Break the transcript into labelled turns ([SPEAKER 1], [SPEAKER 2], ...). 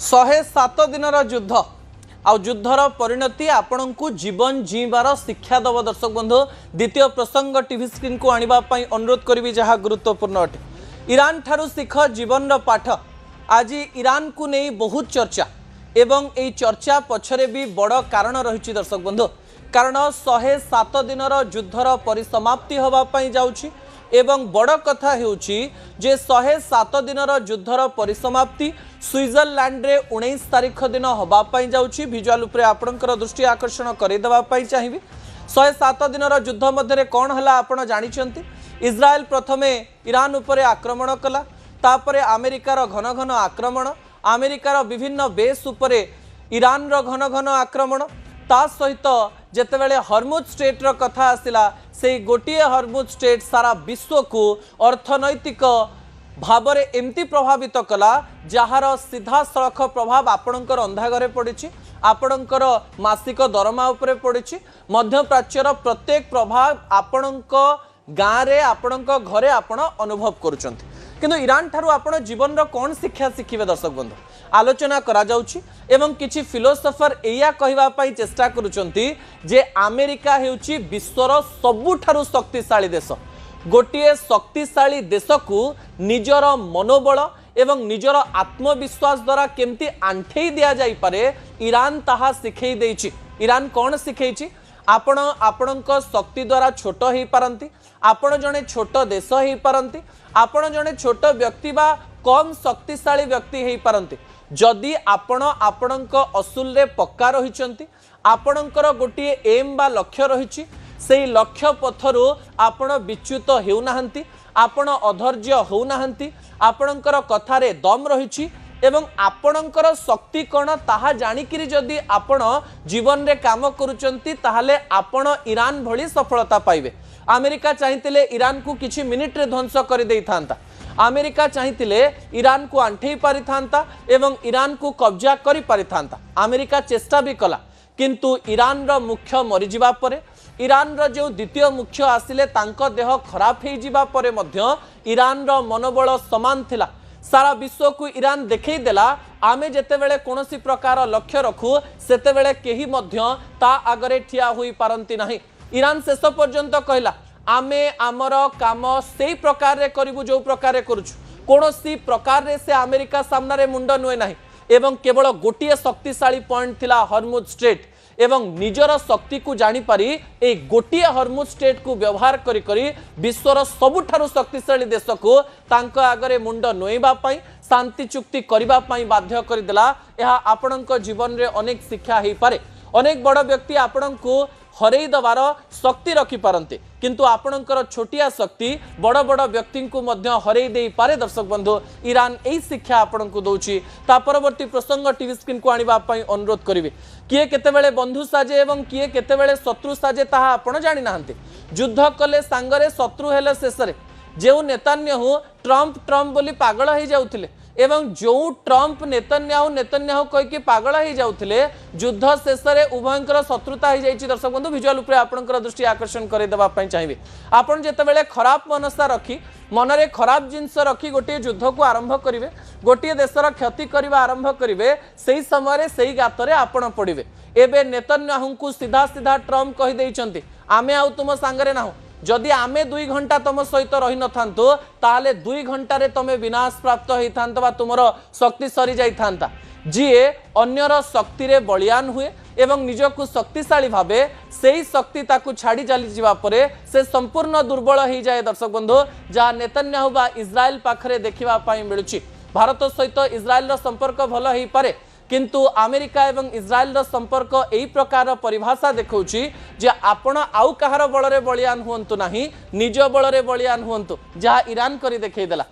[SPEAKER 1] 107 दिन युद्ध युद्धर परिणति आपण को जीवन जीवार शिक्षा दब। दर्शक बंधु द्वितीय प्रसंग टीवी स्क्रीन को आने अनुरोध करी जहाँ गुरुत्वपूर्ण अटे। ईरान ठारू शिख जीवन पाठ। आज ईरान को नहीं बहुत चर्चा एवं यही चर्चा पछरे भी बड़ कारण रही। दर्शक बंधु कारण 107 दिन युद्धर परिसमाप्ति होगापाई जाउछि एवं बड़ कथा हेउछि जे 107 दिन युद्धर परिसमाप्ति स्विट्जरलैंड रे 19 तारीख दिन होगापाई जाउछि। विजुअल उपरे आपणकर दृष्टि आकर्षण करदेवा चाहिए। 107 दिन युद्ध मध्य कौन है आपण जानिछंती। इस्राएल प्रथमे ईरान उपरे आक्रमण कला, तापरे अमेरिकार घन घन आक्रमण, अमेरिकार विभिन्न बेस उपरे ईरान रो घन घन आक्रमण, ता सहित जेतेबेले हर्मुज स्टेट रो कथा आसिला से गोटे हर्मुज स्टेट सारा विश्व को अर्थनैतिक भावरे एमती प्रभावित कला जार सीधा सड़क प्रभाव आपणकर रंधा घरे पड़ी, आपणकर मासिक दरमा उपरे पड़ी, मध्य प्राच्यर प्रत्येक प्रभाव आपणक गाँव रे आपणक घरे आपण अनुभव करुचंती। किंतु ईरान ठारू आपण जीवन रो कौन शिक्षा शिखिबे दर्शक बंधु आलोचना करा जाउछि एवं किछि फिलोसोफर एया कहबा पई चेष्टा करुचंती जे अमेरिका हेउछि विश्वर सबुठारू शक्तिशाली देश। गोटे शक्तिशाली देश को निजर मनोबल एवं निजर आत्मविश्वास द्वारा केमती आंठेई दिया जाई पारे ईरान ताहा सिखै देछि। ईरान कौन सिखैछि? आपण आपणक शक्ति द्वारा छोट हो पारंती, आपण जने छोट देश हो पारंती, आपण जने छोट व्यक्ति बा कम शक्तिशाली व्यक्ति हो पारंती जदि आपण आपणक असूल रे पक्का रहिचंती, आपणकर गोटे एम बा लक्ष्य रहिछि, सेई लक्ष्य पथरु आपण विच्युत हेउनाहंती, आपण अधैर्य होउनाहंती, आपणकर कथारे दम रहिछि एवं आपणकर शक्ति कौन ताहा जानिकिरी जदि आपण जीवन रे काम करुचंती ताहले आपण ईरान भली सफलता पाइबे। अमेरिका चाहिए ईरान को किछि मिनिट रे ध्वंस कर देई थांता, अमेरिका चाहिए ईरान को आंठेई पारि थांता एवं ईरान को कब्जा करि पारि थांता। अमेरिका चेष्टा भी कला किंतु ईरान रो मुख्य मरीजिबा परे, ईरान रो जो द्वितीय मुख्य आसिले तांको देह खराब हो जिबा परे मध्य ईरान रो मनोबल समान थिला। सारा विश्व को ईरान देखई देला आमे जेतेबेले कोनोसी प्रकार लक्ष्य रखू सेतेबेले केही मध्य ता आगरे ठिया होई पारंती नाही। ईरान शेष पर्यंत कहला आमे आमर काम सेई प्रकार रे करिवु जो प्रकार रे करूछु, कोनोसी प्रकार रे से अमेरिका सामना रे मुंड नुए नाही एवं केवल गोटिए शक्तिशाली पॉइंट थिला हर्मुज स्ट्रेट एवं निजर शक्ति को जानी पारी ए गोटिए हर्मुज स्टेट को व्यवहार करी करी विश्वर सबुठारू शक्तिशाली देश को तांको आगरे मुंड नोइबा पाई शांति चुक्ति करिबा पाई बाध्य करिदेला। यह आपणक जीवन रे अनेक शिक्षा हेई पारे। अनेक बड़ व्यक्ति आपणको हरई दबार शक्ति रखी पारंते किंतु आपणकर छोटिया शक्ति बड़ बड़ व्यक्ति को मध्य हरई देई पारे। दर्शक बंधु ईरान यही शिक्षा आपणको दउछि। ता परवर्ती प्रसंग टीवी स्क्रीन को आनिबा पई अनुरोध करिवे। किए केतेबेले बंधु साजे एवं किए केतेबेले शत्रु साजे ताहा आपण जानि नाहंते। युद्ध कले सांगरे शत्रु हेले शेषरे जेउ नेतान्याहु ट्रम्प बोली पागल हो जाउथिले एवं जो ट्रम्प नेतन्याहु कहीकि पागल हो जाउथिले युद्ध शेष में उभयंकर शत्रुता हो जाइछि। दर्शक बंधु विजुअल उपरे आपणकर दृष्टि आकर्षण करदेवा चाहिए। आपण जेतेबेले खराब मनसा रखी मनरे खराब जिनस रखी गोटे युद्ध को आरंभ करिवे, गोटे देशर क्षति करबा आरंभ करिवे, सेही समय सेही गातरे आपण पड़िवे। एबे नेतन्याहु को सीधा सीधा ट्रम्प कहि दैछंती आमे आउ तुम सांगरे नाहु, जदि आमे 2 घंटा तुम सहित रही न थांतो ताले 2 घंटा रे तमे विनाश प्राप्त होई थांतो बा तुमरो शक्ति सरी जाई थांता। जिए अन्यर शक्ति रे बलियान हुए एवं निजको शक्तिशाली भावे सेही शक्ति ताकू छाड़ी चली जिबा परे से संपूर्ण दुर्बल हो जाए। दर्शक बंधु जहाँ नेतन्याहु बा इस्राएल पाखरे देखिबा पाई मिलुछि। भारत सहित इस्राएल रो संपर्क भल होई पारे किंतु अमेरिका एवं इस्राएल रो संपर्क एही प्रकार परिभाषा देखौछि जे आपण आउ कहार बल रे बलियान हुअंतु नाही, निज बल रे बलियान हुअंतु, जहाँ ईरान करी देखै देला।